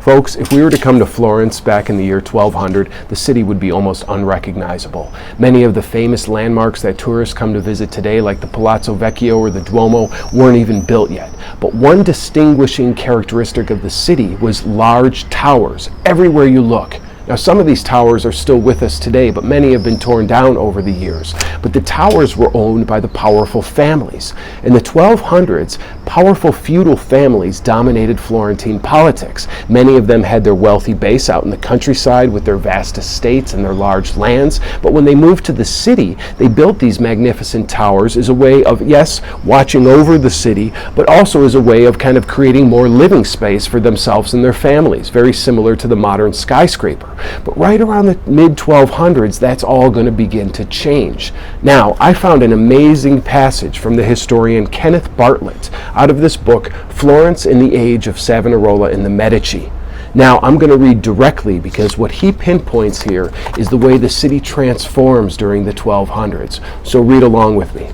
Folks, if we were to come to Florence back in the year 1200, the city would be almost unrecognizable. Many of the famous landmarks that tourists come to visit today, like the Palazzo Vecchio or the Duomo, weren't even built yet. But one distinguishing characteristic of the city was large towers everywhere you look. Now, some of these towers are still with us today, but many have been torn down over the years. But the towers were owned by the powerful families. In the 1200s, powerful feudal families dominated Florentine politics. Many of them had their wealthy base out in the countryside with their vast estates and their large lands. But when they moved to the city, they built these magnificent towers as a way of, yes, watching over the city, but also as a way of kind of creating more living space for themselves and their families, very similar to the modern skyscraper. But right around the mid-1200s, that's all going to begin to change. Now, I found an amazing passage from the historian Kenneth Bartlett out of this book, Florence in the Age of Savonarola and the Medici. Now, I'm going to read directly because what he pinpoints here is the way the city transforms during the 1200s. So read along with me.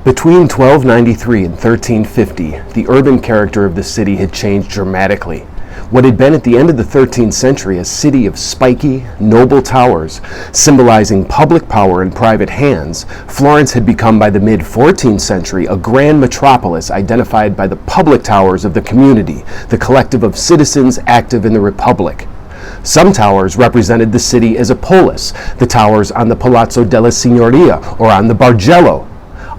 Between 1293 and 1350, the urban character of the city had changed dramatically. What had been at the end of the 13th century a city of spiky, noble towers, symbolizing public power in private hands, Florence had become by the mid-14th century a grand metropolis identified by the public towers of the community, the collective of citizens active in the Republic. Some towers represented the city as a polis, the towers on the Palazzo della Signoria or on the Bargello.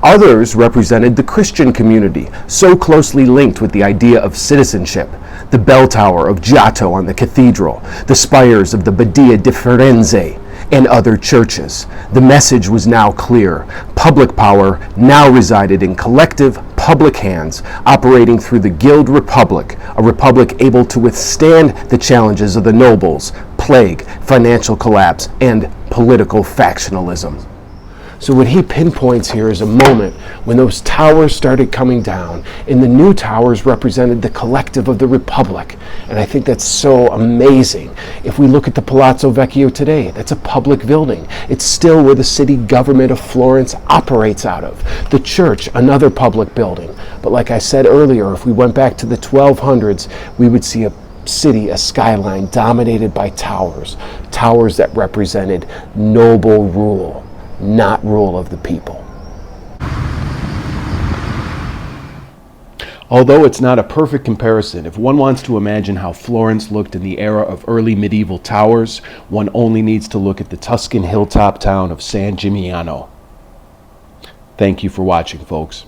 Others represented the Christian community, so closely linked with the idea of citizenship. The bell tower of Giotto on the cathedral, the spires of the Badia di Firenze, and other churches. The message was now clear. Public power now resided in collective, public hands, operating through the Guild Republic, a republic able to withstand the challenges of the nobles, plague, financial collapse, and political factionalism. So what he pinpoints here is a moment when those towers started coming down and the new towers represented the collective of the Republic. And I think that's so amazing. If we look at the Palazzo Vecchio today, that's a public building. It's still where the city government of Florence operates out of. The church, another public building. But like I said earlier, if we went back to the 1200s, we would see a city, a skyline dominated by towers. Towers that represented noble rule, not rule of the people. Although it's not a perfect comparison, if one wants to imagine how Florence looked in the era of early medieval towers, one only needs to look at the Tuscan hilltop town of San Gimignano. Thank you for watching, folks.